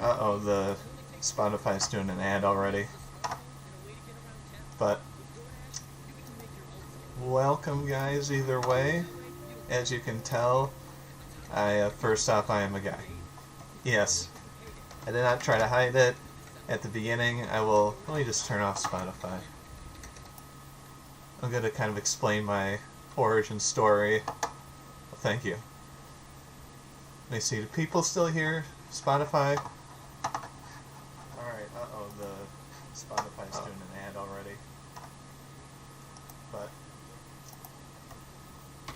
Uh-oh, the Spotify's doing an ad already. But welcome, guys, either way. As you can tell, first off, I am a guy. Yes, I did not try to hide it at the beginning. Let me just turn off Spotify. I'm going to kind of explain my origin story. Thank you. Let me see, do people still hear Spotify? Alright, uh-oh, the Spotify's doing an ad already. But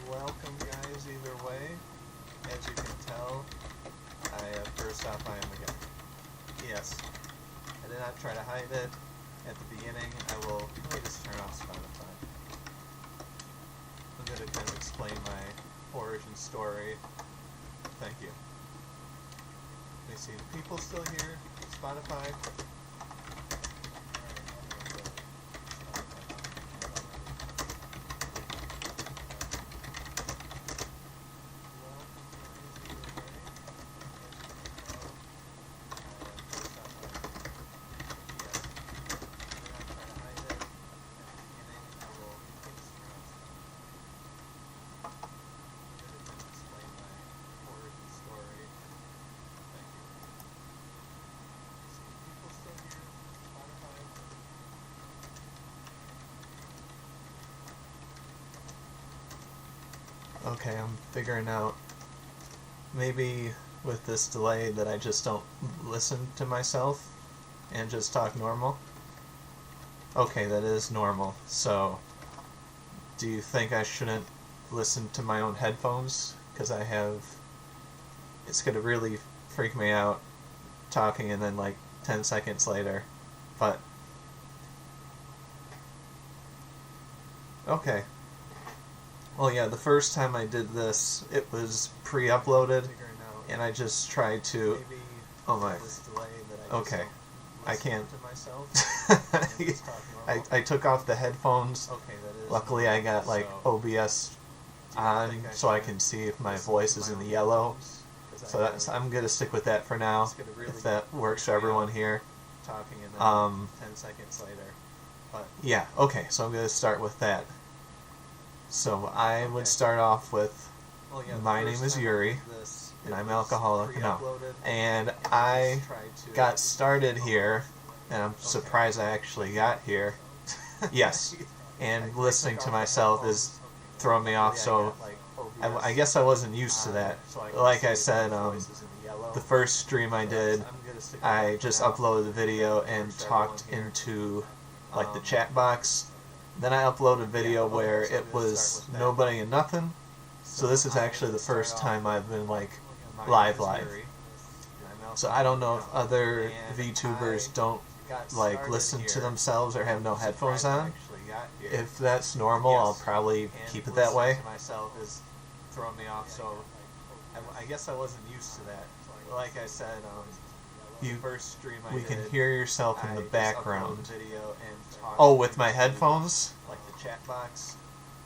welcome, guys, either way. As you can tell, first off, I am a guy. Yes, I did not try to hide it at the beginning. Let me just turn off Spotify. I'm going to kind of explain my origin story. Thank you. Let me see, do people still hear Spotify? Okay, I'm figuring out maybe with this delay that I just don't listen to myself and just talk normal. Okay, that is normal. So, do you think I shouldn't listen to my own headphones? Because it's going to really freak me out talking and then like 10 seconds later. But, okay. Well, yeah, the first time I did this, it was pre-uploaded, and I just tried to... Oh my... Okay. I can't... I took off the headphones. Luckily, I got, like, OBS on, so I can see if my voice is in the yellow. So I'm going to stick with that for now, if that works for everyone here. Yeah, okay, so I'm going to start with that. So I would start off with, my name is Uri, and I'm alcoholic. No. And I got started here, and I'm surprised I actually got here. Yes. And listening to myself is throwing me off, so I guess I wasn't used to that. Like I said, the first stream I did, I just uploaded the video and talked into, like, the chat box. Then I uploaded a video where it was nobody and nothing. So this is actually the first time I've been like live. So I don't know if other VTubers don't like listen to themselves or have no headphones on. If that's normal, I'll probably keep it that way. I guess I wasn't used to that. Like I said, we can hear yourself in the background. Oh, with my headphones? Like the chat box.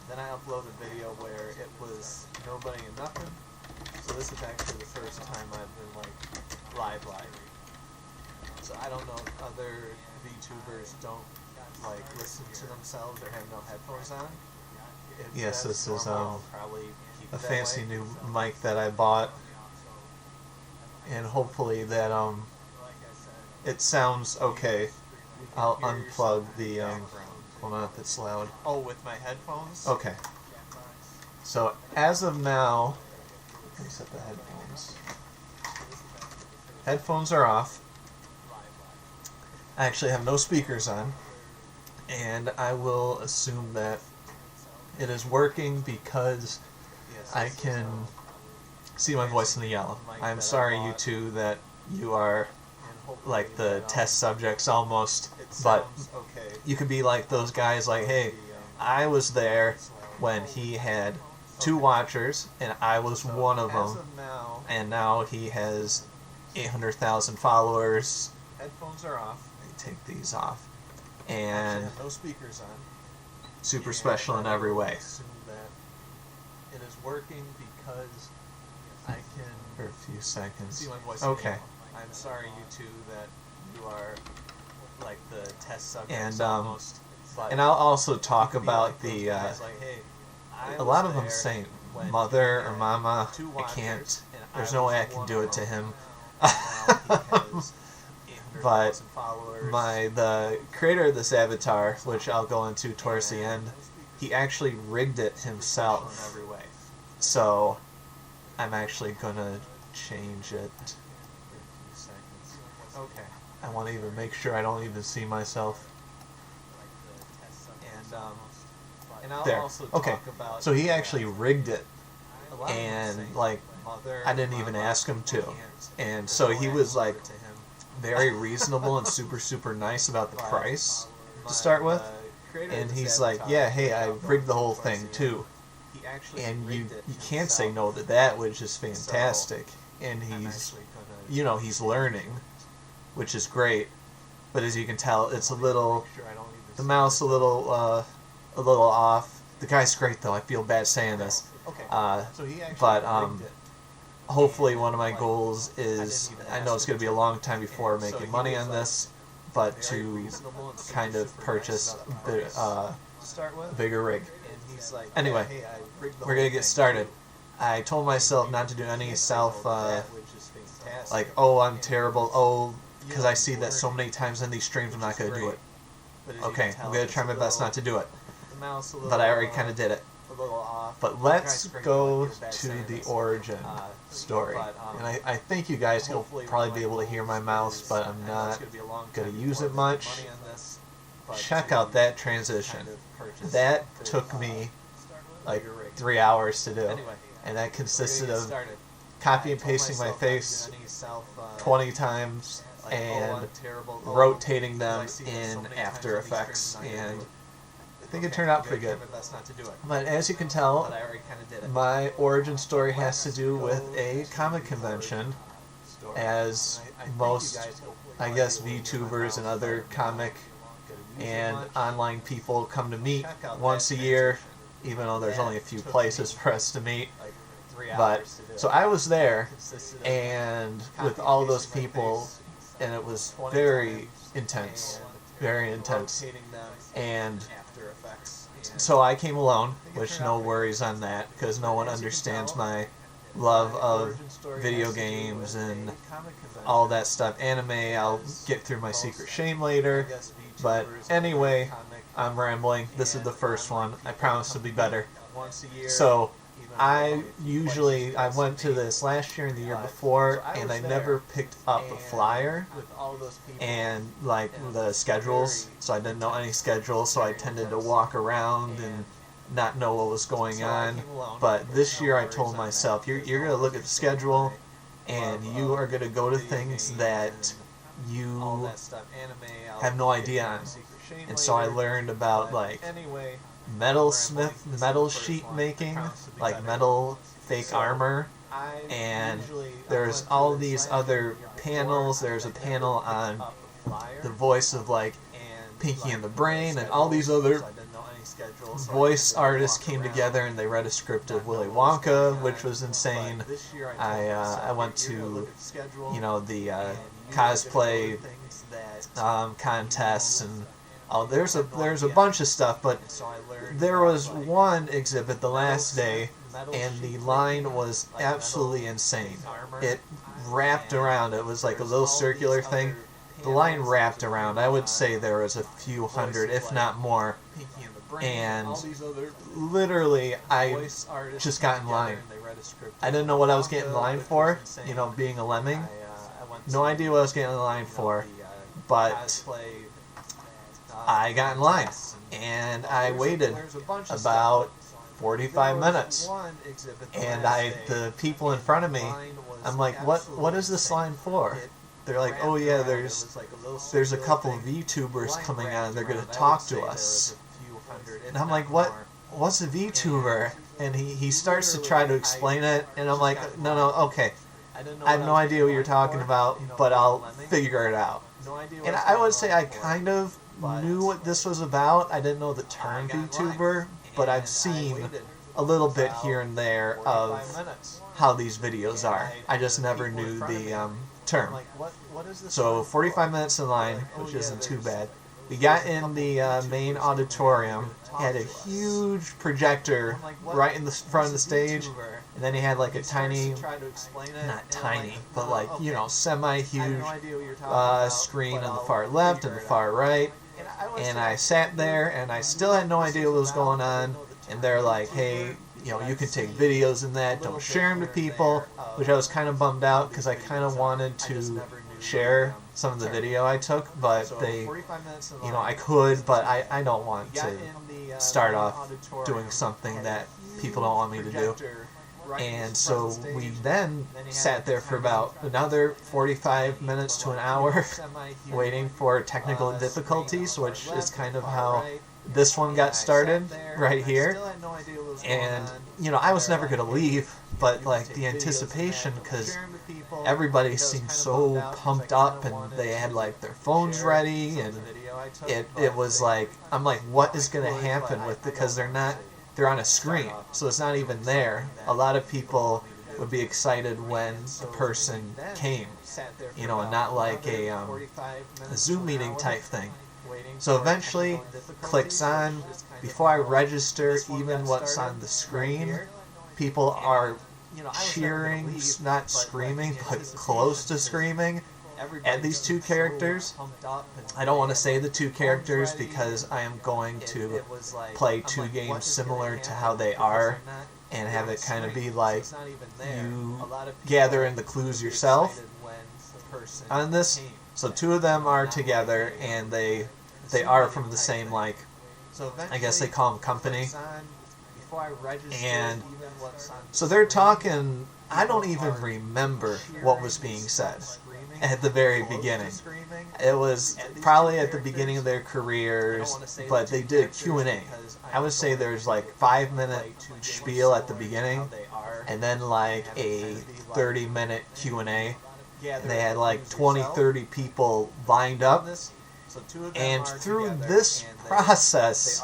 Then I uploaded a video where it was nobody and nothing. So this is actually the first time I've been like live. So I don't know if other VTubers don't like listen to themselves or have no headphones on. Yes, this is a fancy new mic that I bought. And hopefully that it sounds okay. I'll unplug the hold on if it's loud. Oh, with my headphones? Okay. So as of now, let me set the headphones. Headphones are off. I actually have no speakers on, and I will assume that it is working because I can see my voice in the yellow. I'm sorry, you two, that you are like the test subjects almost, but you could be like those guys like, hey, I was there when he had 2 watchers, and I was one of them, and now he has 800,000 followers. Headphones are off. Let me take these off. And no speakers on. Super special in every way. It is working because I can, for a few seconds. See my voice. Okay. I'm sorry, you two, that you are like the test subjects almost. And I'll also talk about the. A lot of them say mother or mama. I can't. There's no way I can do it to him. But the creator of this avatar, which I'll go into towards the end, he actually rigged it himself. So I'm actually gonna change it. Okay. I want to even make sure I don't even see myself. And I'll There. also Okay. talk about. So he actually rigged it, and like I didn't even ask him to, and so he was like very reasonable and super nice about the price to start with, and he's like, yeah, hey, I rigged the whole thing too, and you can't say no to that, which is fantastic, and he's learning, which is great, but as you can tell, it's a little, the mouse a little off. The guy's great though. I feel bad saying this. But hopefully one of my goals is, I know it's going to be a long time before making money on this, but to kind of purchase a bigger rig. Anyway, we're going to get started. I told myself not to do any like, oh, I'm terrible, oh, because I see that so many times in these streams I'm not going to do it. Okay, I'm going to try my best not to do it. But I already kind of did it. But let's go to the origin story. And I think you guys will probably be able to hear my mouse, but I'm not going to use it much. Check out that transition. That took me like 3 hours to do. And that consisted of copy and pasting my face 20 times and rotating them in After Effects, and I think it turned out pretty good. But as you can tell, my origin story has to do with a comic convention, as most, I guess, VTubers and other comic and online people come to meet once a year, even though there's only a few places for us to meet. But so I was there, and with all those people, and it was very intense, and so I came alone, which no worries on that, because no one understands my love of video games and all that stuff. Anime, I'll get through my secret shame later, but anyway, I'm rambling. This is the first one. I promise to be better. So I went to this last year and the year before, and I never picked up a flyer and like the schedules, so I didn't know any schedules, so I tended to walk around and not know what was going on. But this year I told myself, you're going to look at the schedule, and you are going to go to things that you have no idea on. And so I learned about like metal sheet making, like metal fake armor, and there's all these other panels. There's a panel on the voice of like Pinky and the Brain, and all these other voice artists came together and they read a script of Willy Wonka, which was insane. I went to the cosplay contests, and there's a bunch of stuff, but there was one exhibit the last day, and the line was absolutely insane. It wrapped around. It was like a little circular thing. The line wrapped around. I would say there was a few hundred, if not more. And literally, I just got in line. I didn't know what I was getting in line for, being a lemming. No idea what I was getting in line for, but I got in line, and I waited about 45 minutes, and the people in front of me, I'm like, what is this line for? They're like, oh yeah, there's a couple of VTubers coming on, they're going to talk to us. And I'm like, what's a VTuber? And he starts to try to explain it, and I'm like, no, okay, I have no idea what you're talking about, but I'll figure it out. And I would say I kind of knew what this was about. I didn't know the term VTuber, but I've seen a little bit here and there of how these videos are. I just never knew the term. So 45 minutes in line, which isn't too bad. We got in the main auditorium, had a huge projector right in the front of the stage, and then he had like a tiny, not tiny, but like, you know, semi-huge screen on the far left and the far right. And I sat there, and I still had no idea what was going on, and they're like, hey, you know, you can take videos in that, don't share them to people, which I was kind of bummed out, because I kind of wanted to share some of the video I took, but they, you know, I could, but I don't want to start off doing something that people don't want me to do. And so we then sat there for about another 45 minutes to an hour waiting for technical difficulties, which is kind of how this one got started right here. And, you know, I was never going to leave, but like the anticipation, because everybody seemed so pumped up and they had like their phones ready, and it was like, I'm like, what is going to happen with, because they're on a screen, so it's not even there. A lot of people would be excited when the person came, you know, and not like a Zoom meeting type thing. So eventually, clicks on. Before I register even what's on the screen, people are cheering, not screaming, but close to screaming at these two characters. I don't want to say the two characters because I am going to play two games similar to how they are and have it kind of be like you gather in the clues yourself on this. So two of them are together, and they are from the same, like, I guess they call them company. And so they're talking, I don't even remember what was being said at the very beginning. It was probably at the beginning of their careers, but they did a Q&A. I would say there's like 5-minute spiel at the beginning, and then like a 30-minute Q&A. They had like 20-30 people lined up. And through this process,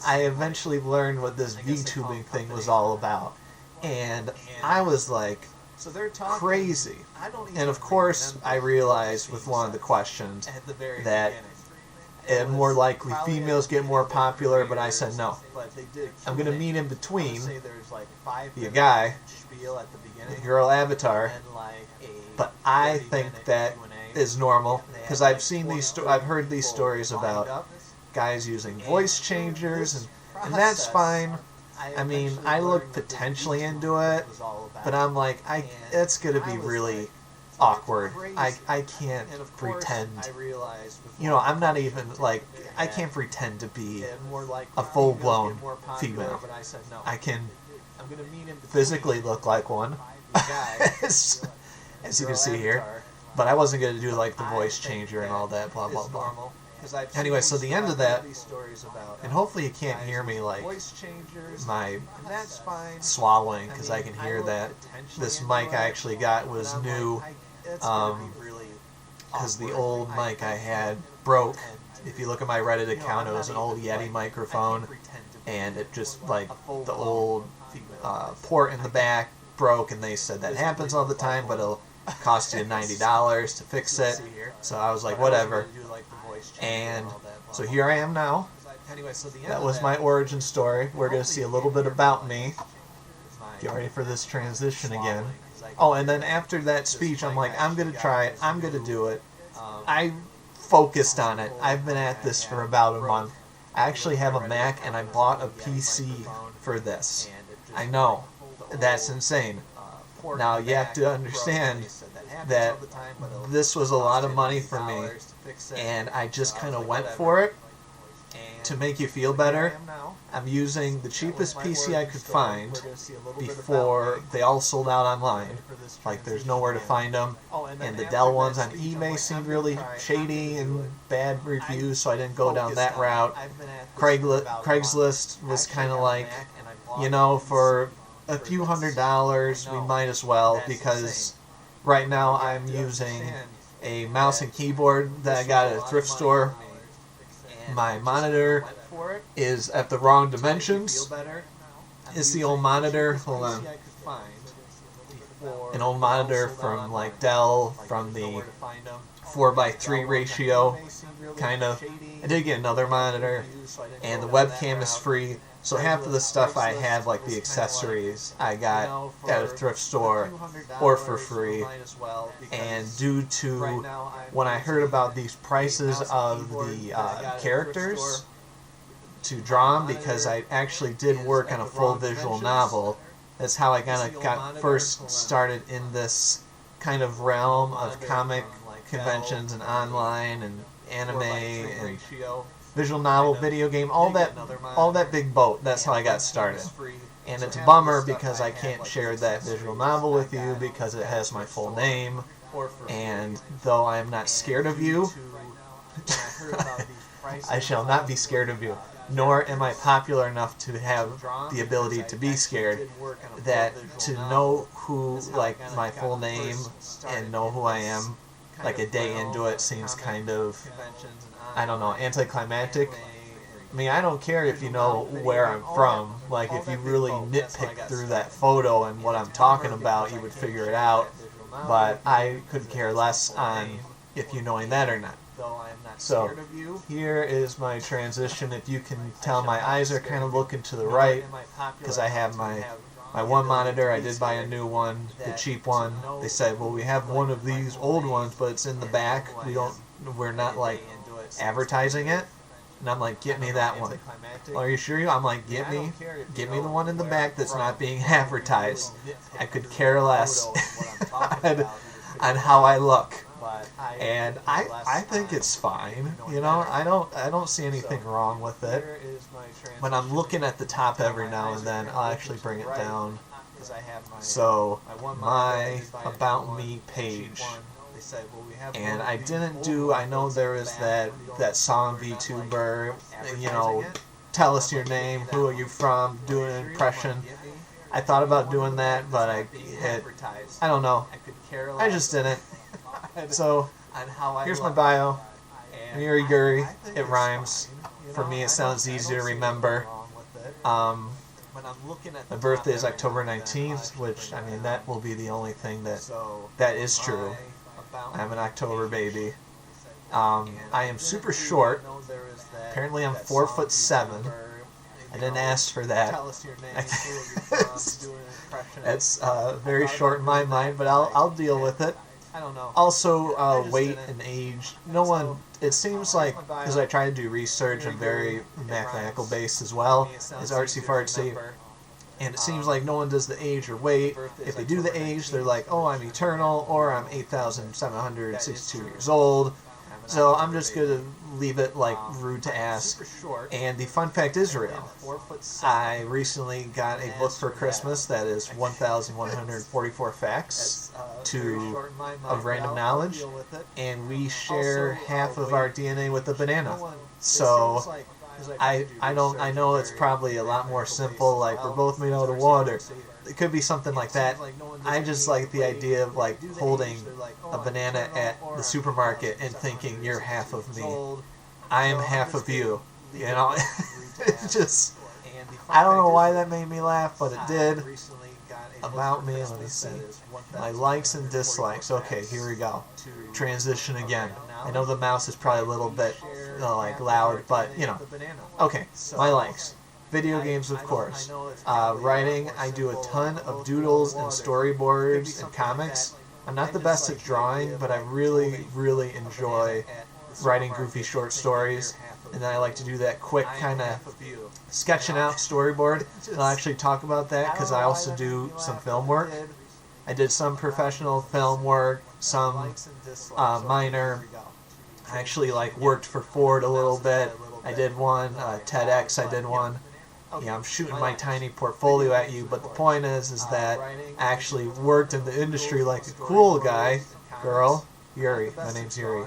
I eventually learned what this VTubing thing was all about. And I was like, crazy. And of course, I realized with one of the questions that more likely females get more popular, but I said no. I'm going to meet in between, be a guy, the girl avatar, but I think that is normal, because I've seen I've heard these stories about guys using voice changers, and that's fine. I mean, I look potentially into it, but I'm like, it's going to be really awkward. I can't pretend, you know, I'm not even, like, I can't pretend to be a full-blown female. I can physically look like one, as you can see here, but I wasn't going to do, like, the voice changer and all that, blah, blah, blah. Anyway, so the end of that, and hopefully you can't hear me, like, my swallowing, because I can hear that. This mic I actually got was new, because the old mic I had broke. If you look at my Reddit account, it was an old Yeti microphone, and it just, like, the old port in the back broke, and they said that happens all the time, but it'll cost you $90 to fix it. So I was like, whatever. And so here I am now. That was my origin story. We're going to see a little bit about me. Get ready for this transition again. Oh, and then after that speech, I'm like, I'm going to try it. I'm going to do it. I focused on it. I've been at this for about a month. I actually have a Mac, and I bought a PC for this. I know. That's insane. Now, you have to understand that this was a lot of money for me, and I just kind of went for it. To make you feel better, I'm using the cheapest PC I could find before they all sold out online. Like, there's nowhere to find them, and the Dell ones on eBay seemed really shady and bad reviews, so I didn't go down that route. Craigslist was kind of like, you know, for a few $100s, we might as well, because right now I'm using a mouse and keyboard that I got at a thrift store. My monitor is at the wrong dimensions. It's the old monitor. Hold on. an old monitor from like Dell, from the 4:3 ratio, kind of. I did get another monitor, and the webcam is free. So half of the stuff I have, like the accessories, I got at a thrift store or for free. And due to when I heard about these prices of the characters to draw them, because I actually did work on a full visual novel, that's how I kind of got first started in this kind of realm of comic conventions and online and anime and visual novel, video game, all that big boat. That's how I got started. And it's a bummer because I can't share that visual novel with you because it has my full name. And though I am not scared of you, I shall not be scared of you. Nor am I popular enough to have the ability to be scared. That to know who, like, my full name and know who I am, like a day into it, seems kind of, I don't know, anticlimactic. I mean, I don't care if you know where I'm from. Like, if you really nitpick through that photo and what I'm talking about, you would figure it out. But I could care less on if you knowing that or not. So, here is my transition. If you can tell, my eyes are kind of looking to the right, because I have my one monitor. I did buy a new one, the cheap one. They said, well, we have one of these old ones, but it's in the back. We're not, like, advertising it. And I'm like, get me that one. Are you sure? I'm like, get me the one in the back that's not being advertised. I could care less on how I look. And I think it's fine. You know, I don't see anything wrong with it. When I'm looking at the top every now and then, I'll actually bring it down. So, my About Me page. And I didn't do, I know there is that song Vtuber, you know, tell us your name, who are you from, do an impression. I thought about doing that, but I don't know, I just didn't. So, here's my bio, Uri Guri, it rhymes. For me, it sounds easy to remember. My birthday is October 19th, which, I mean, that will be the only thing that is true. I'm an October baby. I am super short. Apparently I'm 4'7". I didn't ask for that. That's very short in my mind, but I'll deal with it. Also, weight and age. No one, it seems like, because I try to do research, I'm very mathematical based as well, as artsy-fartsy. And it seems like no one does the age or weight. If they do the age, they're like, oh, I'm eternal, or I'm 8,762 years old. So I'm just going to leave it, like, rude to ask. And the fun fact is real. I recently got a book for Christmas that is 1,144 facts of random knowledge. And we share half of our DNA with a banana. So I know it's probably a lot more simple, like we're both made out of water. It could be something like that. I just like the idea of like holding a banana at the supermarket and thinking you're half of me. I am half of you. You know, it just, I don't know why that made me laugh, but it did. About me, let me see. My likes and dislikes. Okay, here we go. Transition again. I know the mouse is probably a little bit like loud, but you know. Okay, my likes. Video games, of course. Writing, I do a ton of doodles and storyboards and comics. I'm not the best at drawing, but I really, really enjoy writing goofy short stories. And then I like to do that quick kind of sketching out storyboard. And I'll actually talk about that because I also do some film work. I did some professional film work, some minor. I actually like worked for Ford a little bit. I did one, TEDx I did one. Yeah, I'm shooting my tiny portfolio at you, but the point is that I actually worked in the industry like a cool guy, girl, Uri, my name's Uri,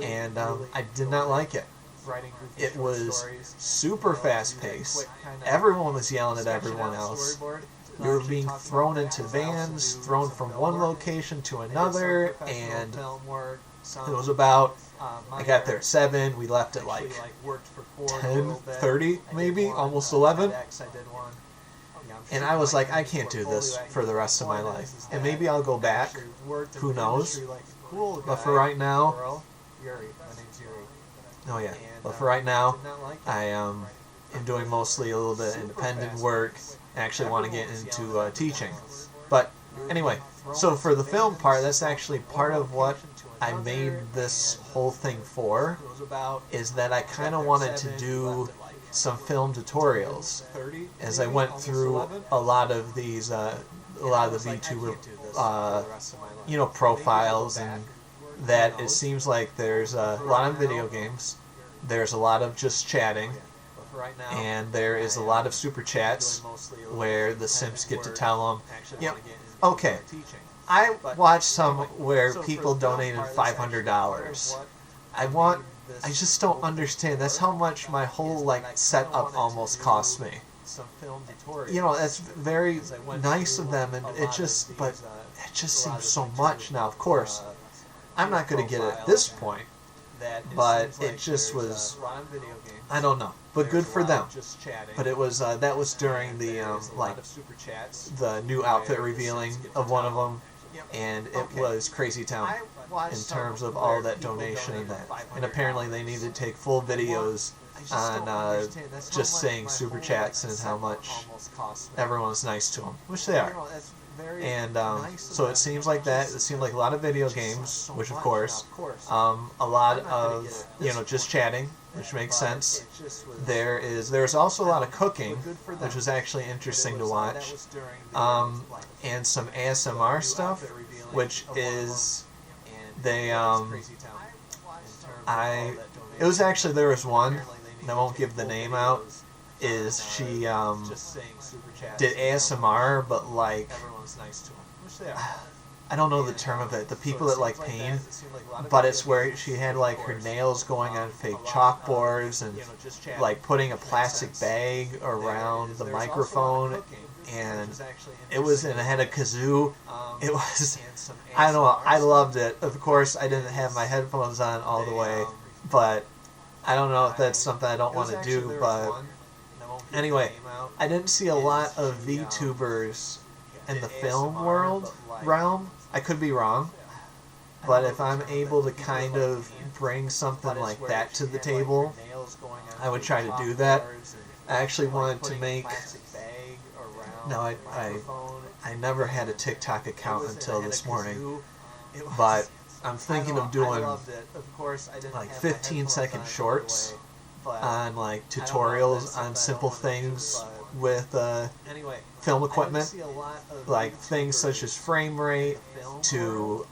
and I did not like it. It was super fast-paced. Everyone was yelling at everyone else. We were being thrown into vans, thrown from one location to another, and it was about, I got there at 7, we left at like 10:30 maybe, almost 11. And I was like, I can't do this for the rest of my life. And maybe I'll go back. Who knows? But for right now, oh yeah. But for right now, I am doing mostly a little bit of independent work. I actually want to get into teaching. But anyway, so for the film part, that's actually part of what I made this whole thing for, is that I kind of wanted to do some film tutorials as I went through a lot of these, a lot of the VTuber, profiles, and that it seems like there's a lot of video games, there's a lot of just chatting, and there is a lot of super chats where the simps get to tell them, okay, I watched some where people donated $500. I just don't understand. That's how much my whole setup almost cost me. That's very nice of them, and it just seems so much now. Of course, I'm not going to get it at this point, but it just was, I don't know, but good for them. But it was that was during the the new outfit revealing of one of them, and it was crazy town in terms of all that donation and that. And apparently they need to take full videos on just saying super chats and how much everyone's nice to them, which they are. And so it seems like that. It seemed like a lot of video games, which of course, a lot of just chatting, which makes sense. There's also a lot of cooking, which was actually interesting to watch, and some ASMR stuff, which is it was actually, there was one, and I won't give the name out, is she did ASMR, but I don't know the term of it, the people that like pain, but it's where she had her nails going on fake chalkboards and putting a plastic bag around the microphone, and it had a kazoo. It was, I don't know, I loved it. Of course, I didn't have my headphones on all the way, but I don't know if that's something I don't want to do, but anyway, I didn't see a lot of VTubers in the film realm. I could be wrong, but if I'm able to kind of bring something like that to the table, I would try to do that. I actually wanted to make, I never had a TikTok account until this morning, but I'm thinking of doing 15-second shorts on tutorials on simple things with film equipment, things such as frame rate to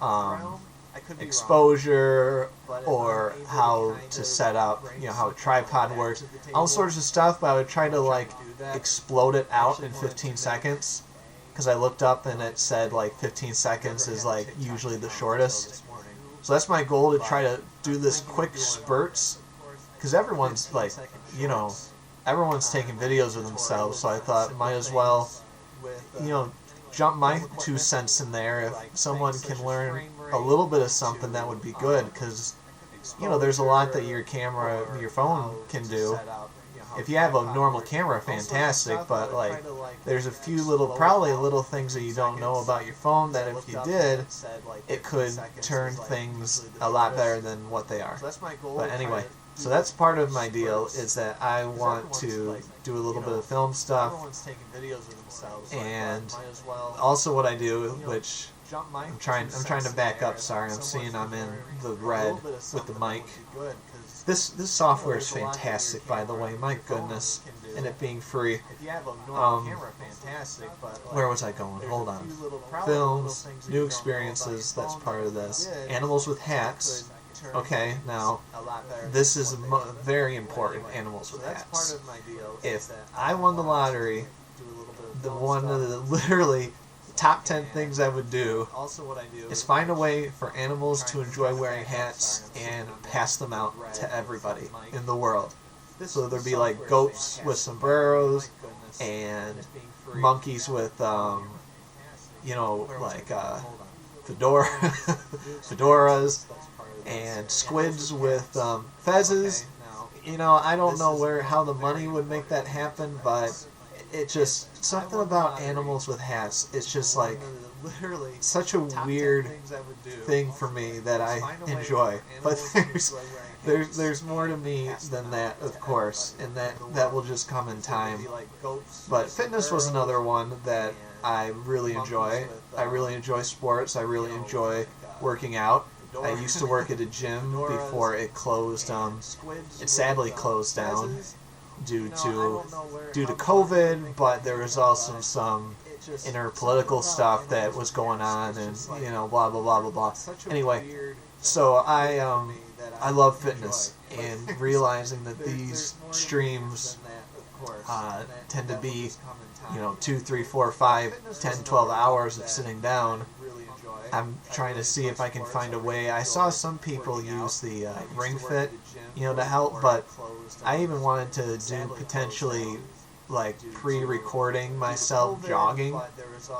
exposure, or how to set up, how a tripod works, all sorts of stuff. But I would try to explode it out in 15 seconds, because I looked up and it said 15 seconds is usually the shortest. So that's my goal, to try to do this quick spurts, because everyone's everyone's taking videos of themselves, so I thought might as well, jump my 2 cents in there. If someone can learn a little bit of something, that would be good, because there's a lot that your phone can do. If you have a normal camera, fantastic, but there's a few probably little things that you don't know about your phone that if you did, it could turn things a lot better than what they are. But anyway, so that's part of my deal, is that I want to do a little bit of film stuff, and also what I do, which I'm trying to back up. Sorry, I'm seeing I'm in the red with the mic. This software is fantastic, by the way. My goodness, and it being free. Where was I going? Hold on. Films, new experiences. That's part of this. Animals with hats. Okay, now this is very important. Animals with hats. If I won the lottery, the one of the literally top 10 things I would do is find a way for animals to enjoy wearing hats and pass them out to everybody in the world. So there'd be goats with sombreros, and monkeys with fedoras, and squids with fezzes. I don't know how the money would make that happen, but it just, something about animals with hats, it's just like such a weird thing for me that I enjoy. But there's more to me than that, of course, and that will just come in time. But fitness was another one that I really enjoy. I really enjoy sports. I really enjoy working out. I used to work at a gym before it closed. It sadly closed down due to COVID, but there was also some interpolitical stuff that was going on, and blah blah blah blah blah. Anyway, so I love fitness, and realizing that these streams tend to be 2, 3, 4, 5, 10, 12 hours of sitting down. I'm trying to see if I can find a way. I saw some people use the Ring Fit, to help, but I even wanted to do potentially like pre-recording myself jogging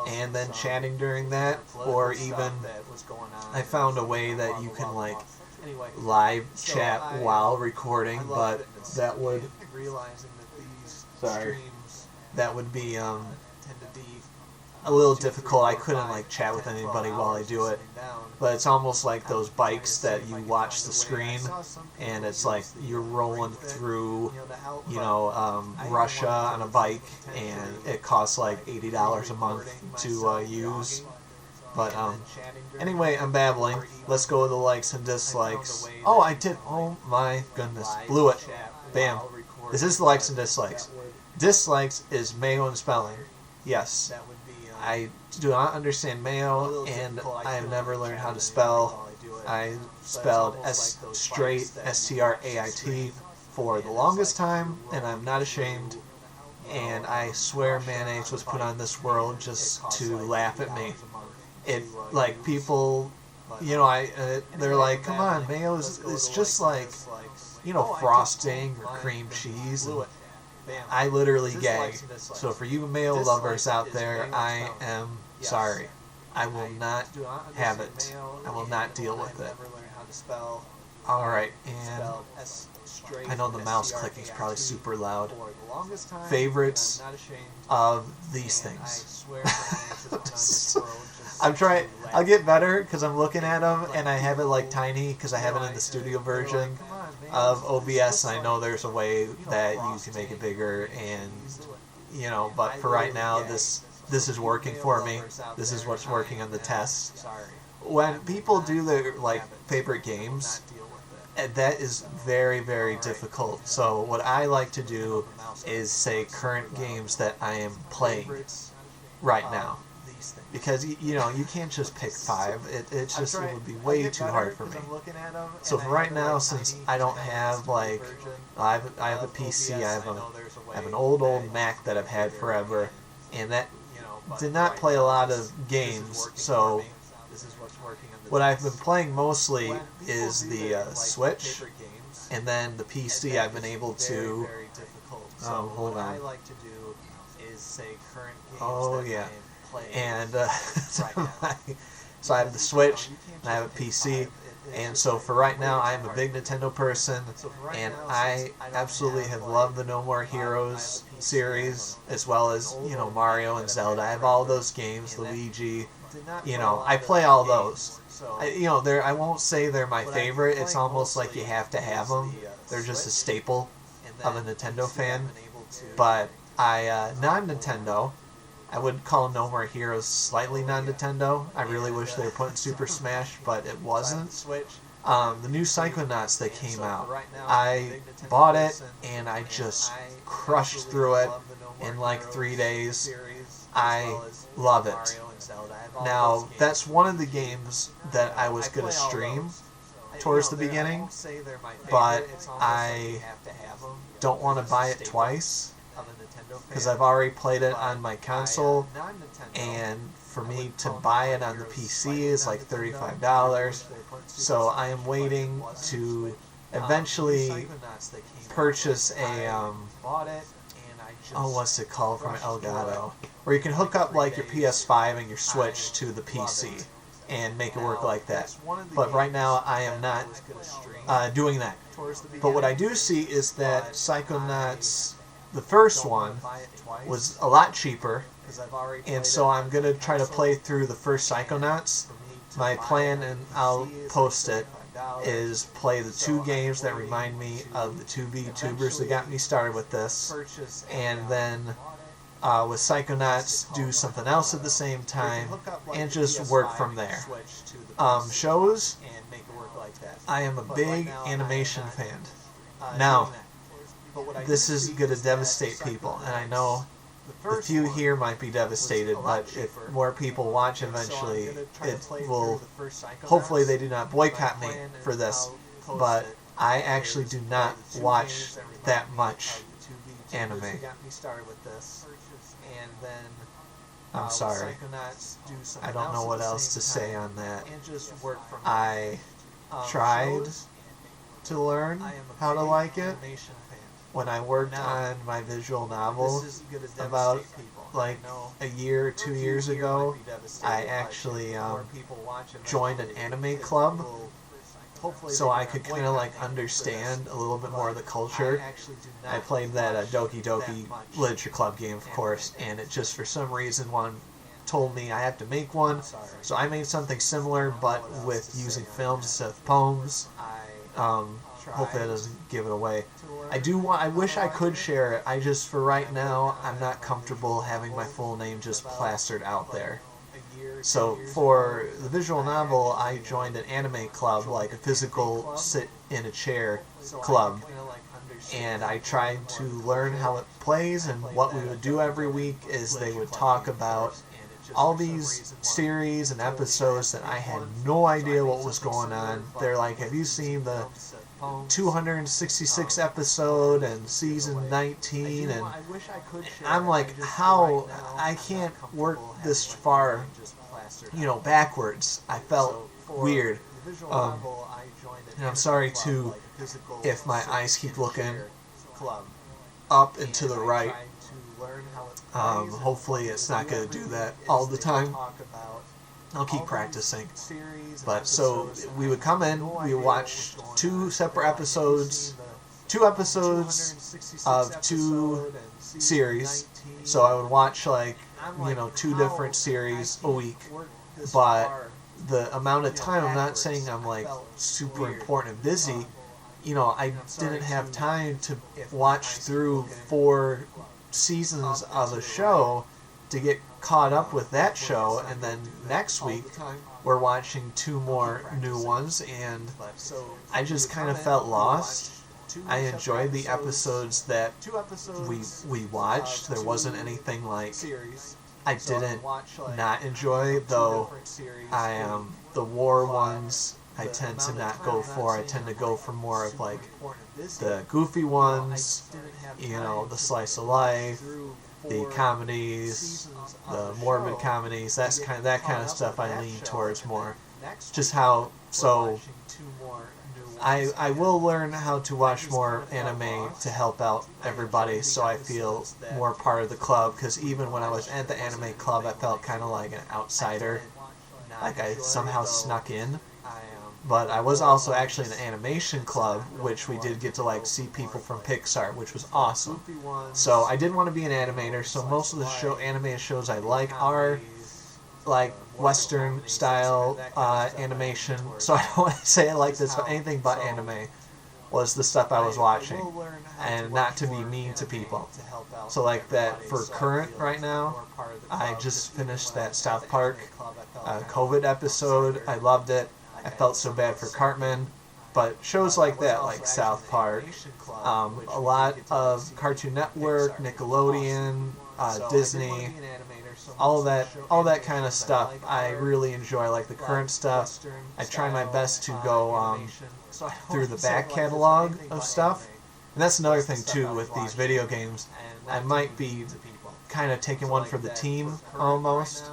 and then chatting during that, or even I found a way that you can like live chat while recording, but that would that would be a little difficult. I couldn't like chat with anybody while I do it, but it's almost like those bikes that you watch the screen and it's like you're rolling through Russia on a bike, and it costs like $80 a month to use. But anyway, I'm babbling. Let's go with the likes and dislikes. Oh, I did. Oh my goodness, blew it. Bam. This is the likes and dislikes. Dislikes is mayo and spelling. Yes. I do not understand mayo, and I have never learned how to spell. I spelled straight S-T-R-A-I-T for the longest time, and I'm not ashamed. And I swear mayonnaise was put on this world just to laugh at me. It, like, people, they're like, come on, mayo is just like, frosting or cream cheese. And I literally gag. So for you mayo lovers out there, I am sorry. I will not have it. I will not deal with it. Alright, and I know the mouse clicking is probably super loud. Favorites of these things. I'm trying. I'll get better because I'm looking at them and I have it like tiny because I have it in the studio version of OBS. And I know there's a way that you can make it bigger, and but for right now, this is working for me. This is what's working on the test. When people do their like favorite games, that is very, very difficult. So what I like to do is say current games that I am playing right now. Because, you can't just pick 5. It would be way too hard for me. So for right now, since I don't have, like, I have a PC, I have an old Mac that I've had forever, and that did not play a lot of games, so what I've been playing mostly is the Switch, and then the PC I've been able to, hold on. Oh, yeah. And so I have the Switch, and I have a PC, and so for right now, I am a big Nintendo person, and I absolutely have loved the No More Heroes series, as well as, Mario and Zelda. I have all those games, Luigi, I play all those. I won't say they're my favorite. It's almost like you have to have them. They're just a staple of a Nintendo fan. But non-Nintendo, I would call No More Heroes slightly non-Nintendo. I really wish they were putting Super Smash, but it wasn't. The new Psychonauts that came out, I bought it, and I just crushed through it in like 3 days. I love it. Now, that's one of the games that I was going to stream towards the beginning, but I don't want to buy it twice, because I've already played it on my console, and for me to buy it on the PC is like $35, so I am waiting to eventually purchase a, what's it called, from Elgato, where you can hook up like your PS5 and your Switch to the PC and make it work like that. But right now I am not doing that. But what I do see is that Psychonauts the first one was a lot cheaper, and so I'm going to try to play through the first Psychonauts. My plan, and I'll post it, is play the 2 games that remind me of the 2 Vtubers that got me started with this, and then with Psychonauts do something else at the same time, and just work from there. Shows, I am a big animation fan. Now, this is going to devastate people, and I know the few here might be devastated, but if more people watch eventually, it will, hopefully they do not boycott me for this, but I actually do not watch that much anime. I'm sorry. I don't know what else to say on that. I tried to learn how to like it when I worked on my visual novel about like a year or 2 years ago. I actually joined an anime club so I could kind of like understand a little bit more of the culture. I played that Doki Doki Literature Club game, of course, and it just for some reason one told me I have to make one, so I made something similar but with using films instead of poems. Hopefully that doesn't give it away. I wish I could share it. I just, for right now, I'm not comfortable having my full name just plastered out there. So for the visual novel, I joined an anime club, like a physical sit in a chair club, and I tried to learn how it plays, and what we would do every week is they would talk about all these series and episodes that I had no idea what was going on. They're like, have you seen the 266 episode and season 19? And I'm like, how? I can't work this far, backwards. I felt weird. And I'm sorry too if my eyes keep looking up and to the right. Hopefully it's not going to do that all the time. I'll keep practicing. But so we would come in, we would watch 2 separate episodes, 2 episodes of 2 series. So I would watch 2 different series a week. But the amount of time, I'm not saying I'm like super important and busy. I didn't have time to watch through 4 seasons of a show to get caught up with that show, and then next week we're watching 2 more new ones, and I just kind of felt lost. I enjoyed the episodes that we watched. There wasn't anything like I didn't not enjoy, though the war ones I tend to not go for. I tend to go for more of like the goofy ones, the slice of life, the comedies, the morbid comedies. That kind of stuff I lean towards more. Just how so. I will learn how to watch more anime to help out everybody, so I feel more part of the club. Because even when I was at the anime club, I felt kind of like an outsider, like I somehow snuck in. But I was also actually in the animation club, which we did get to see people from Pixar, which was awesome. So I did want to be an animator. So most of the animated shows I like are like Western style animation. So I don't want to say it like this, but anything but anime was the stuff I was watching, and not to be mean to people. So like that for current right now, I just finished that South Park COVID episode. I loved it. I felt so bad for Cartman, but shows like that, like South Park, a lot of Cartoon Network, Nickelodeon, Disney, all that kind of stuff. I really enjoy, like the current stuff. I try my best to go through the back catalog of stuff, and that's another thing too with these video games. I might be kind of taking one for the team almost.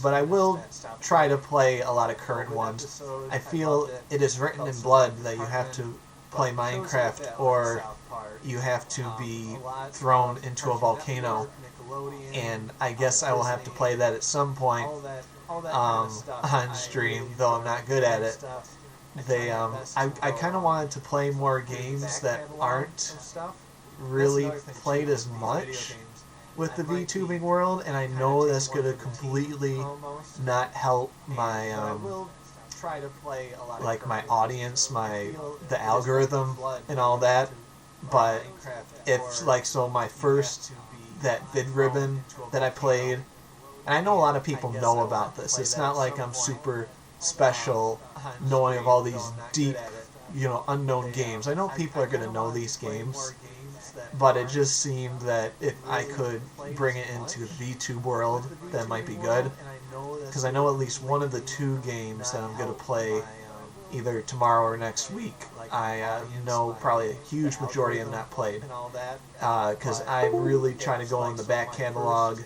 But I will try to play a lot of current ones. I feel it is written in blood that you have to play Minecraft or you have to be thrown into a volcano. And I guess I will have to play that at some point on stream, though I'm not good at it. I kind of wanted to play more games that aren't really played as much with the VTubing world, and I know that's going to completely not help my like my audience, the algorithm and all that. But if my first that vid ribbon that I played, and I know a lot of people know about this. It's not like I'm super special knowing of all these deep, unknown games. I know people are going to know these games, but it just seemed that if I could bring it into the VTube world, that might be good. Because I know at least one of the 2 games that I'm going to play either tomorrow or next week, I know probably a huge majority of them not played. Because I really try to go in the back catalog.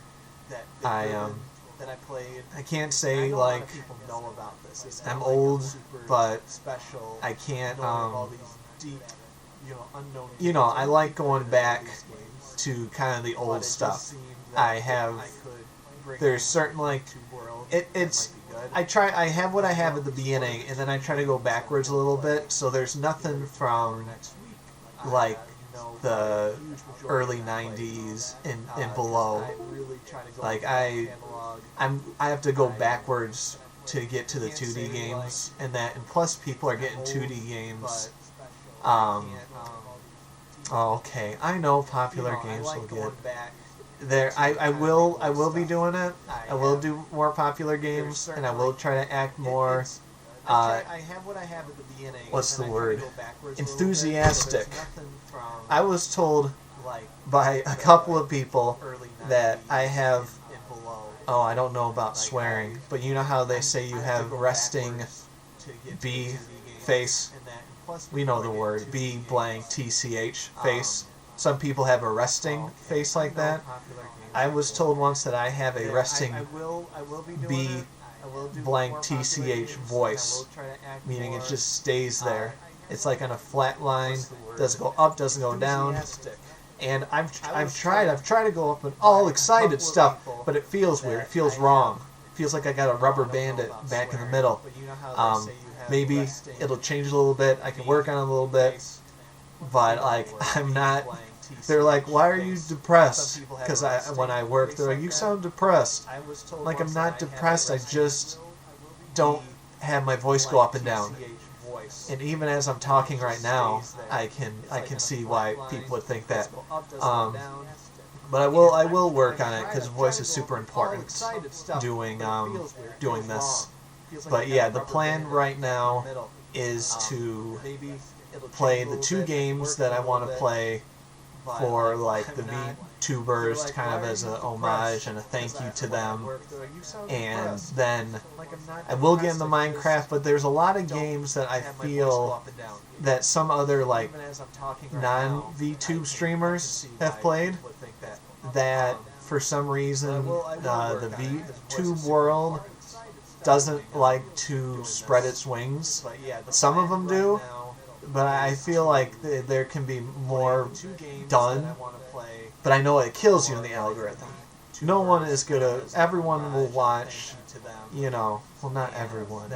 I can't say like I'm old, but I can't I like going back to kind of the old stuff. There's certain I have what I have at the beginning, and then I try to go backwards a little bit, so there's nothing from like the early 90s and below. Like I have to go backwards to get to the 2D games and that, and plus people are getting 2D games. Okay, I know popular games will get there. I will be doing it. I will do more popular games, and I will try to act more. I have what I have at the beginning. What's the word? Enthusiastic. I was told by a couple of people that I have. Oh, I don't know about swearing, but you know how they say you have resting B face. We know the word B blank TCH face. Some people have a resting face like that. I was told once that I have a resting B blank TCH voice, meaning it just stays there. It's like on a flat line, doesn't go up, doesn't go down. And I've tried to go up and all excited stuff, but it feels weird. It feels wrong. It feels like I got a rubber band it back in the middle. Maybe it'll change a little bit. I can work on it a little bit, but I'm not. They're like, why are you depressed? Because when I work, they're like, you sound depressed. Like, I'm not depressed. I just don't have my voice go up and down. And even as I'm talking right now, I can see why people would think that. But I will work on it because voice is super important doing this. But yeah, the plan right now is to play the 2 games that I want to play for the VTubers, kind of as a homage and a thank you to them. And then I will get into Minecraft, but there's a lot of games that I feel that some other non-VTube streamers have played that for some reason the VTube world doesn't like to spread its wings. Some of them do, but I feel like there can be more done. But I know it kills you in the algorithm. No one is gonna. Everyone will watch. Well, not everyone,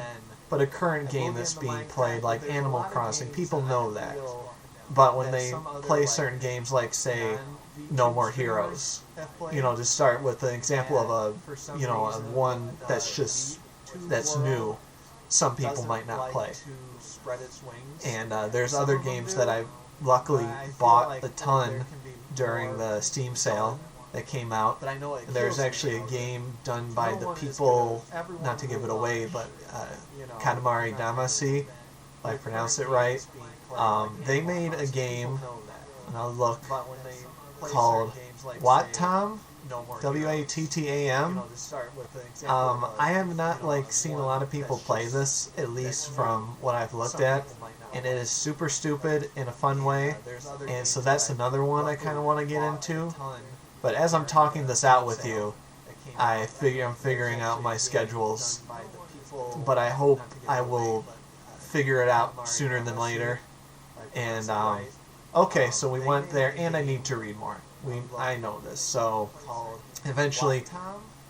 but a current game that's being played, like Animal Crossing, people know that. But when they play certain games, like say No More Heroes, to start with an example of a one that's new, some people might not play. And there's other games that I luckily bought a ton during the Steam sale that came out. And there's actually a game done by the people, not to give it away, but Katamari Damacy, if I pronounce it right. They made a game, and I'll look, called Wattam? Wattam. I have not seen a lot of people play this, at least from what I've looked at, and it is super stupid in a fun way, and so that's another one I kind of want to get into. But as I'm talking this out with you, I'm figuring out my schedules, but I hope I will figure it out sooner than later. And okay, so we went there, and I need to read more. I know this, so eventually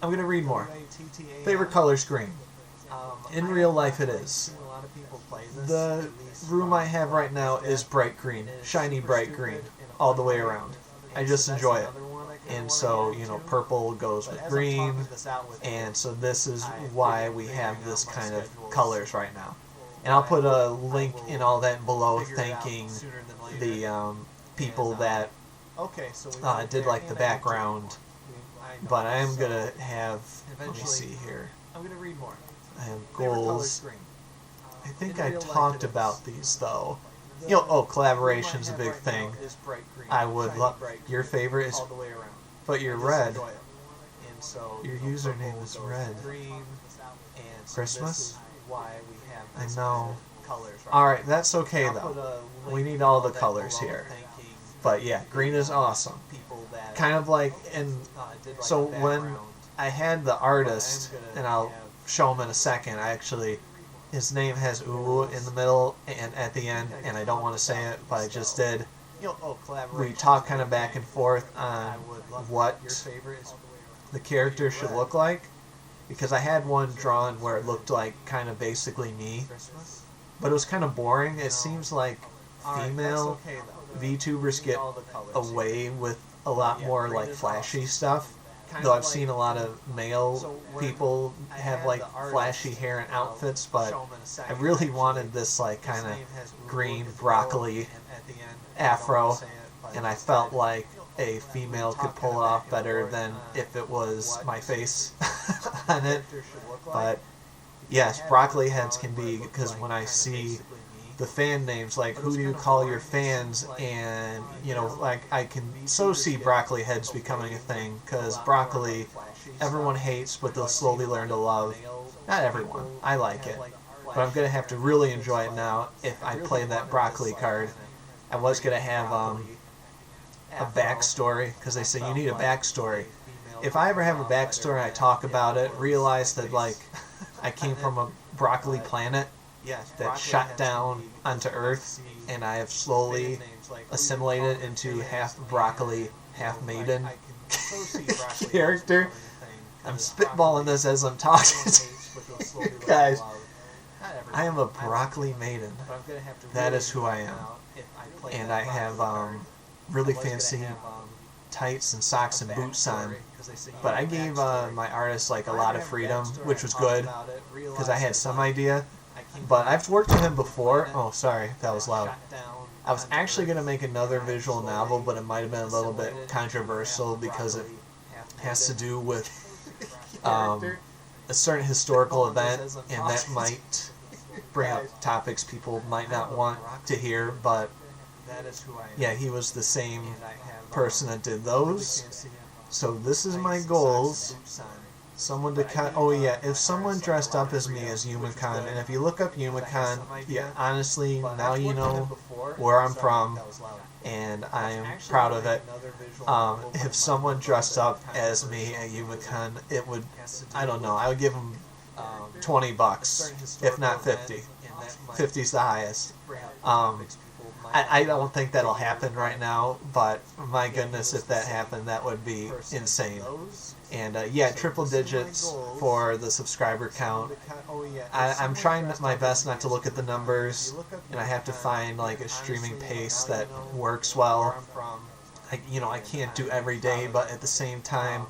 I'm going to read more. Favorite color's green. In real life it is. The room I have right now is bright green, shiny bright green. all the way around. I just enjoy it. And so, you know, purple goes with green, and so this is why we have this kind of colors right now. And I'll put a link in all that below thanking the people that did like the background. But I am going to have, let me see here, I have goals. I think I talked about these though. You know, collaboration's a big thing. I would love, your favorite is, but you're red. Your username is red. Christmas? I know. Alright, that's okay though. We need all the colors here. But yeah, green is awesome. Kind of like, and so when I had the artist, and I'll show him in a second, his name has Uri in the middle and at the end, and I don't want to say it, but I just did. We talked kind of back and forth on what the character should look like, because I had one drawn where it looked like kind of basically me, but it was kind of boring. It seems like female VTubers get away with a lot more like flashy stuff. Though I've seen a lot of male people have like flashy hair and outfits, but I really wanted this like kind of green broccoli afro, and I felt like a female could pull it off better than if it was my face on it. But yes, broccoli heads can be, because when I see the fan names, like who do you call your fans, and you know, like I can so see broccoli heads becoming a thing, because broccoli everyone hates, but they'll slowly learn to love. Not everyone, I like it, but I'm gonna have to really enjoy it now if I play that broccoli card. I was gonna have a backstory, because they say you need a backstory. If I ever have a backstory, I talk about it, realize that like I came from a broccoli planet that shot down onto Earth, and I have slowly assimilated into half broccoli, half maiden character. I'm spitballing this as I'm talking to you guys. I am a broccoli maiden. That is who I am. And I have really fancy tights and socks and boots on. But I gave my artist like a lot of freedom, which was good, because I had some idea. But I've worked with him before. Oh, sorry, that was loud. I was actually going to make another visual novel, but it might have been a little bit controversial because it has to do with a certain historical event, and that might bring up topics people might not want to hear. But yeah, he was the same person that did those. So this is my goals. Someone to cut. Oh yeah, if someone dressed up as me as Yumicon, and if you look up Yumicon, yeah, honestly, now you know where I'm from, and I am proud of it. If someone dressed up as me at Yumicon, it would, I don't know, I would give them $20, if not 50. 50's the highest. I don't think that'll happen right now, but my goodness, if that happened, that would be insane. And yeah, triple digits for the subscriber count. I'm trying my best not to look at the numbers, and I have to find like a streaming pace that works well. I can't do every day, but at the same time,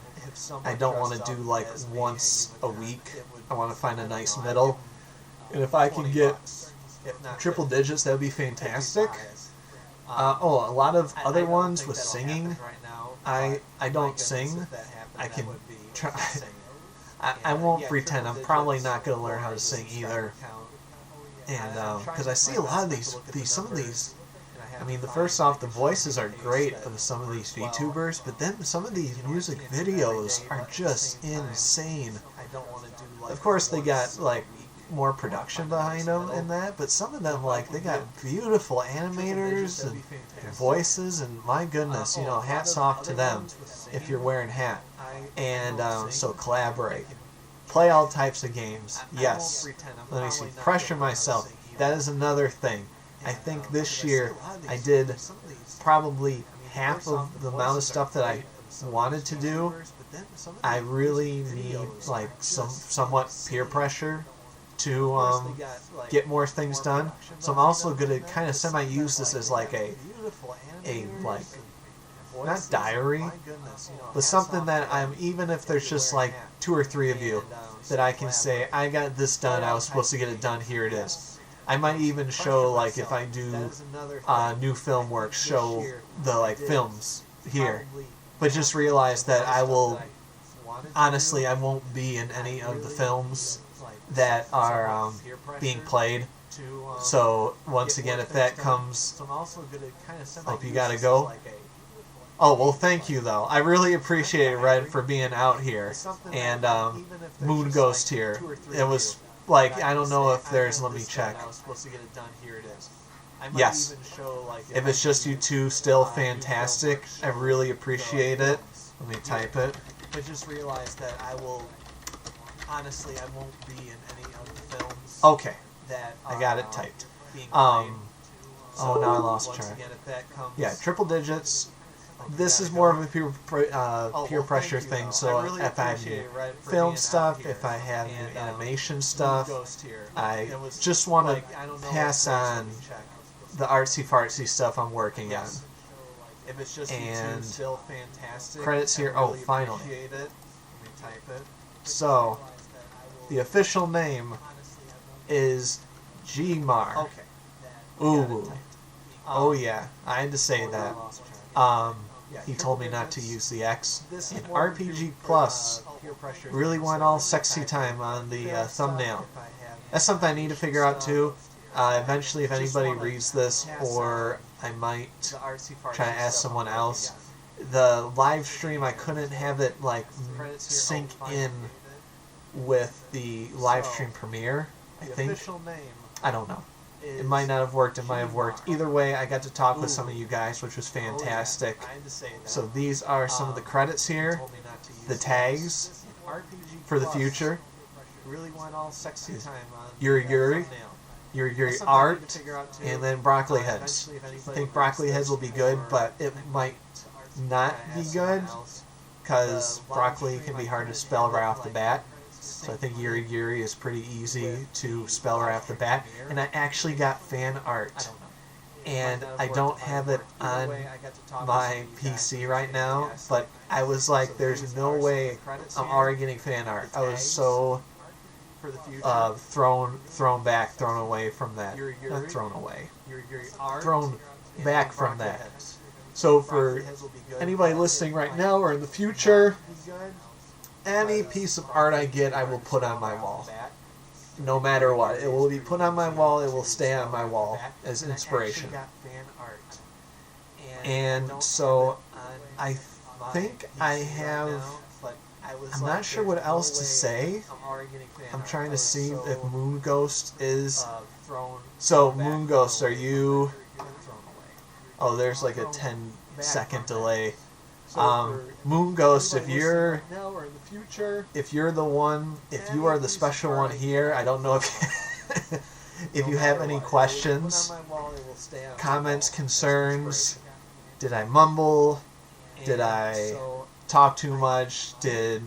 I don't want to do like once a week. I want to find a nice middle, and if I can get triple digits, that would be fantastic. A lot of other ones with singing. I don't sing. I can try. I won't pretend. I'm probably not going to learn how to sing either. And because I see a lot of some of these. I mean, first off, the voices are great of some of these VTubers, but then some of these music videos are just insane. Of course, they got like more production behind them and that, but some of them, like, they got beautiful animators and voices, and my goodness, hats off to them if you're wearing hat. And so collaborate, play all types of games. Yes, let me see, pressure myself, that is another thing. I think this year I did probably half of the amount of stuff that I wanted to do. I really need like somewhat peer pressure to get more things done. So I'm also going to kind of semi-use this as like a a, like, not diary, but something that I'm, even if there's just like 2 or 3 of you, that I can say, I got this done, I was supposed to get it done, here it is. I might even show, like, if I do new film work, show the, like, films here. But just realize that I will, honestly, I won't be in any of the films that are being played. So, once again, if that comes, oh, you gotta go? Oh, well, thank you, though. I really appreciate it, Red, for being out here. And Moon Ghost here. It was, like, I don't know if there's, let me check. Yes. If it's just you two, still fantastic. I really appreciate it. Let me type it. But just realize that I will, honestly, I won't be in any of the films. Okay. I got it typed. Oh, now I lost track. Yeah, triple digits. This is more of a peer pressure thing, so if I have new film stuff, if I have new animation stuff, I just want to pass on the artsy-fartsy stuff I'm working on. And credits here, oh, finally. So, the official name is Gmar. Ooh. Oh yeah, I had to say that. He told me not to use the X. And RPG Plus really went all sexy time on the thumbnail. That's something I need to figure out too. Eventually, if anybody reads this, or I might try to ask someone else. The live stream, I couldn't have it like sync in with the live stream premiere, I think. I don't know. It might not have worked, it might have worked. Either way, I got to talk with some of you guys, which was fantastic. So these are some of the credits here, the tags for the future. Uri Guri, Uri Guri art, and then broccoli heads. I think broccoli heads will be good, but it might not be good, because broccoli can be hard to spell right off the bat. So I think Uri Guri is pretty easy to spell right off the bat. And I actually got fan art. And I don't have it on my PC right now, but I was like, there's no way I'm already getting fan art. I was so thrown away from that. Not thrown away. Thrown back from that. So for anybody listening right now or in the future, any piece of art I get, I will put on my wall. No matter what. It will be put on my wall, it will stay on my wall as inspiration. And so, I think I have... I'm not sure what else to say. I'm trying to see if Moon Ghost is... So, Moon Ghost, are you... Oh, there's like a 10-second delay. Moon Ghost, if you're the one, if you are the special one here, I don't know if if you have any questions, comments, concerns, did I mumble, did I talk too much, did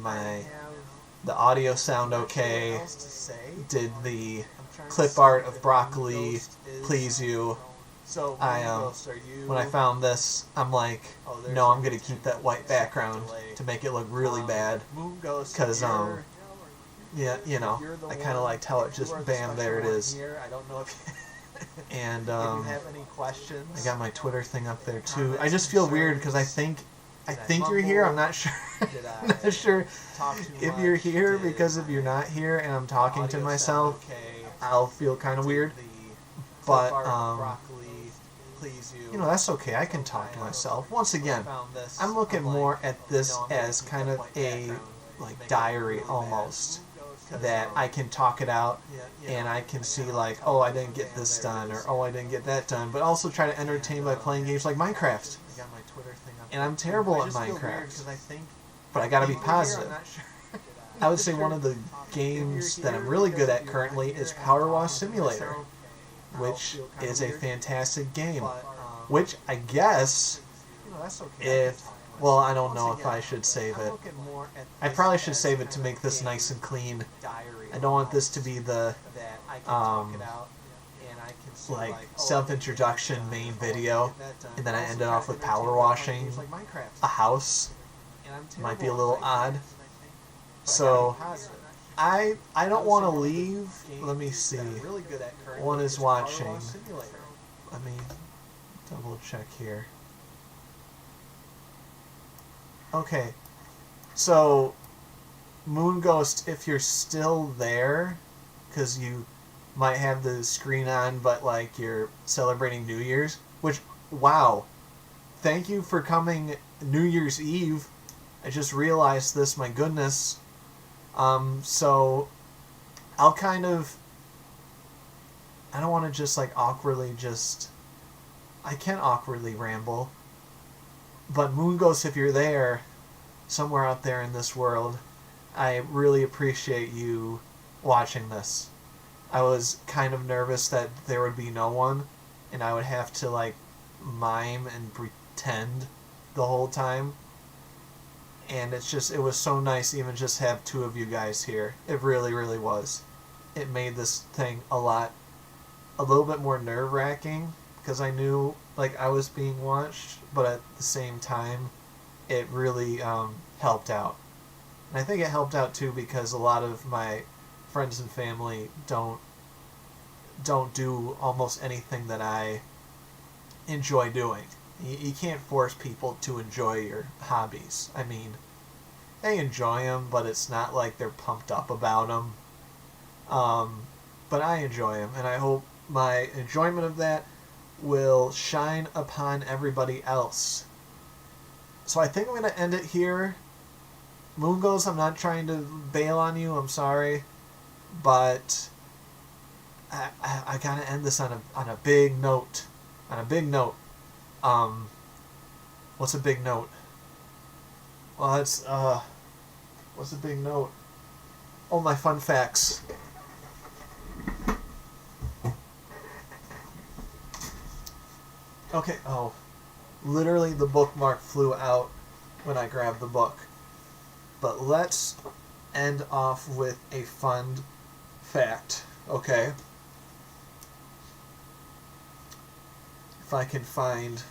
the audio sound okay, did the clip art of broccoli please you? When I found this, I'm like, no, I'm gonna keep that white background to make it look really bad, because yeah, you know, I kind of liked how it just bam, there it is. And I got my Twitter thing up there too. I just feel weird because I think you're here. I'm not sure. I'm not sure if you're here, because if you're not here and I'm talking to myself, I'll feel kind of weird. But you know, that's okay. I can talk to myself. Once again, I'm looking more at this as kind of a like diary almost, that I can talk it out and I can see like, oh, I didn't get this done, or oh, I didn't get that done, but also try to entertain by playing games like Minecraft. And I'm terrible at Minecraft, but I gotta be positive. I would say one of the games that I'm really good at currently is Power Wash Simulator, which is a fantastic game, which I guess well, I don't know if I should save it. I probably should save it to make this nice and clean. I don't want this to be the like self-introduction main video, and then I ended off with power washing a house. Might be a little odd. So I don't want to leave. Let me see. One is watching. Let me double check here. Okay. So Moon Ghost, if you're still there, because you might have the screen on, but like you're celebrating New Year's, which, wow, thank you for coming New Year's Eve. I just realized this, my goodness. So I'll kind of, I don't want to just like awkwardly just, I can awkwardly ramble, but Moon Ghost, if you're there, somewhere out there in this world, I really appreciate you watching this. I was kind of nervous that there would be no one, and I would have to like mime and pretend the whole time. And it's just, it was so nice even just have two of you guys here. It really, really was. It made this thing a little bit more nerve-wracking, because I knew like I was being watched, but at the same time, it really helped out. And I think it helped out too because a lot of my friends and family don't do almost anything that I enjoy doing. You can't force people to enjoy your hobbies. I mean, they enjoy them, but it's not like they're pumped up about them. But I enjoy them, and I hope my enjoyment of that will shine upon everybody else. So I think I'm going to end it here. Moon Ghost, I'm not trying to bail on you, I'm sorry. But I gotta end this on a big note. On a big note. What's a big note? Well, it's what's a big note? Oh, my fun facts. Okay, oh. Literally the bookmark flew out when I grabbed the book. But let's end off with a fun fact, okay? If I can find,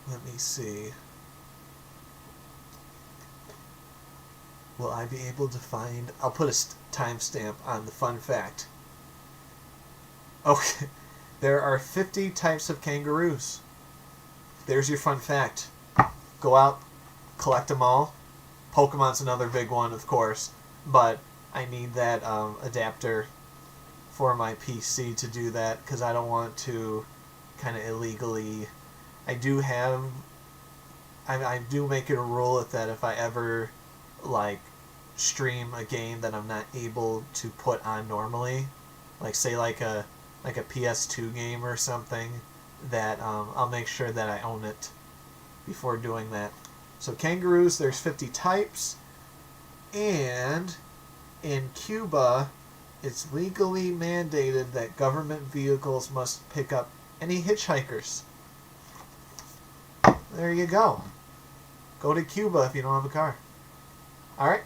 let me see. Will I be able to find, I'll put a timestamp on the fun fact. Okay, there are 50 types of kangaroos. There's your fun fact. Go out, collect them all. Pokemon's another big one, of course, but I need that adapter for my PC to do that because I don't want to kind of illegally. I do make it a rule that if I ever like stream a game that I'm not able to put on normally, like say like a PS2 game or something, that I'll make sure that I own it before doing that. So kangaroos, there's 50 types, and in Cuba, it's legally mandated that government vehicles must pick up any hitchhikers. There you go. Go to Cuba if you don't have a car. Alright.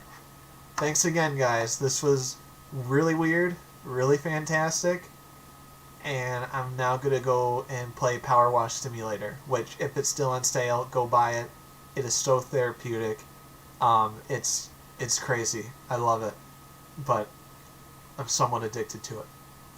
Thanks again, guys. This was really weird, really fantastic. And I'm now going to go and play Power Wash Simulator, which, if it's still on sale, go buy it. It is so therapeutic. It's crazy. I love it. But I'm somewhat addicted to it.